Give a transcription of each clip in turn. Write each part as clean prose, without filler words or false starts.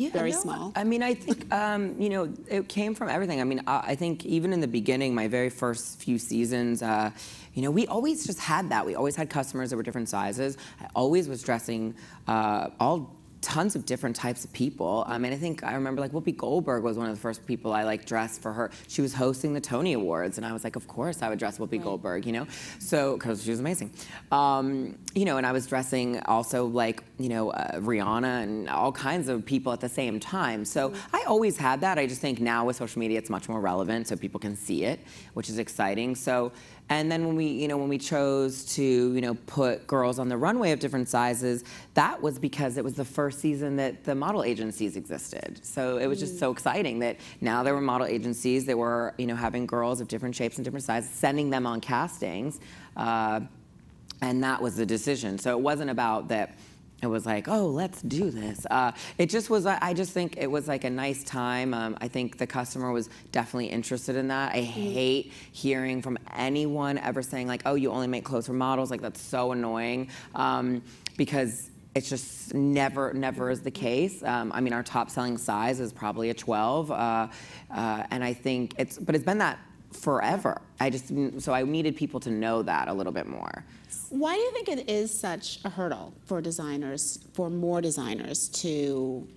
very small? I mean, I think, you know, it came from everything. I mean, I think even in the beginning, my very first few seasons, you know, we always just had that. We always had customers that were different sizes. I always was dressing tons of different types of people. I mean, I think I remember like Whoopi Goldberg was one of the first people I like dressed for her. She was hosting the Tony Awards, and I was like, of course I would dress Whoopi Goldberg, you know? So, because she was amazing. You know, and I was dressing also like, you know, Rihanna and all kinds of people at the same time. So I always had that. I just think now with social media, it's much more relevant so people can see it, which is exciting. So, and then when we, you know, when we chose to, you know, put girls on the runway of different sizes, that was because it was the first season that the model agencies existed. So it was just so exciting that now there were model agencies that were, you know, having girls of different shapes and different sizes, sending them on castings, and that was the decision. So it wasn't about that. It was like, oh, let's do this. It just was, I just think it was like a nice time. I think the customer was definitely interested in that. I hate hearing from anyone ever saying like, oh, you only make clothes for models. Like, that's so annoying, because it's just never is the case. I mean, our top selling size is probably a 12. And I think but it's been that forever. So I needed people to know that a little bit more. Why do you think it is such a hurdle for designers, for more designers, to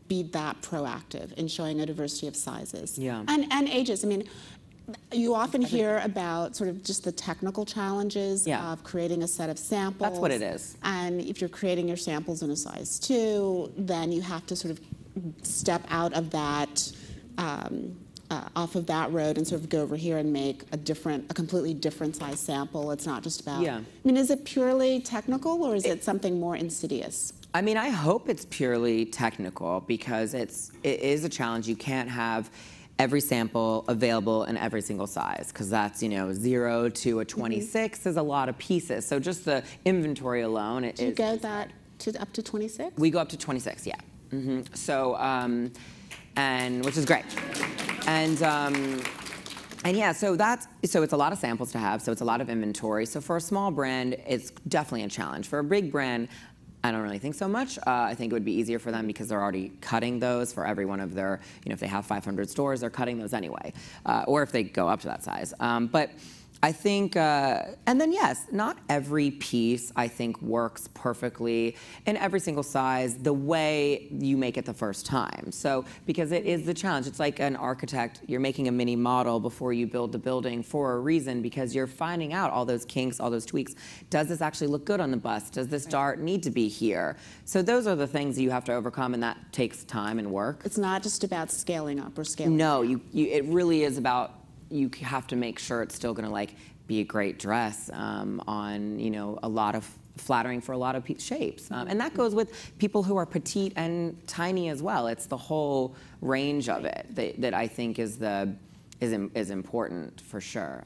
be that proactive in showing a diversity of sizes and ages? I mean, you often hear about sort of just the technical challenges of creating a set of samples. That's what it is. And if you're creating your samples in a size 2, then you have to sort of step out of that, off of that road and sort of go over here and make a completely different size sample. It's not just about, I mean, is it purely technical or is it something more insidious? I mean, I hope it's purely technical because it is a challenge. You can't have every sample available in every single size because that's, you know, 0 to a 26 is a lot of pieces. So just the inventory alone, Do you go that up to 26? We go up to 26, yeah. So, and which is great. And yeah, so it's a lot of samples to have, so it's a lot of inventory. So for a small brand, it's definitely a challenge. For a big brand, I don't really think so much. I think it would be easier for them because they're already cutting those for every one of their, you know, if they have 500 stores, they're cutting those anyway, or if they go up to that size. But I think, and then yes, not every piece I think works perfectly in every single size the way you make it the first time. So, because it is the challenge. It's like an architect, you're making a mini model before you build the building for a reason because you're finding out all those kinks, all those tweaks. Does this actually look good on the bust? Does this dart need to be here? So those are the things that you have to overcome, and that takes time and work. It's not just about scaling up or scaling down. No, it really is about, you have to make sure it's still going to like be a great dress on, you know, a lot of flattering for a lot of shapes, and that goes with people who are petite and tiny as well. It's the whole range of it that I think is important for sure.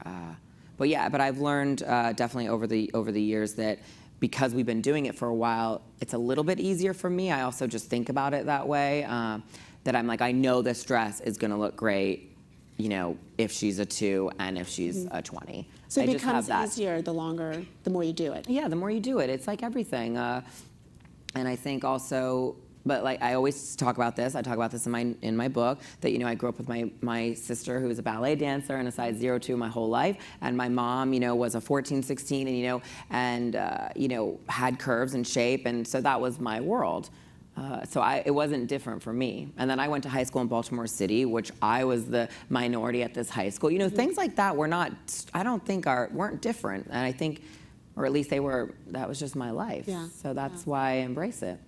But yeah, but I've learned definitely over the years that because we've been doing it for a while, it's a little bit easier for me. I also just think about it that way. That I'm like, I know this dress is going to look great, you know, if she's a 2 and if she's a 20. So it becomes easier the more you do it. Yeah, the more you do it. It's like everything. And I think also, but like I always talk about this. I talk about this in my book that, you know, I grew up with my sister who was a ballet dancer and a size 0-2 my whole life, and my mom, you know, was a 14, 16, and you know, had curves and shape, and so that was my world. So it wasn't different for me. And then I went to high school in Baltimore City, which I was the minority at this high school. You know, things like that were not, I don't think weren't different. And I think, or at least that was just my life. So that's why I embrace it.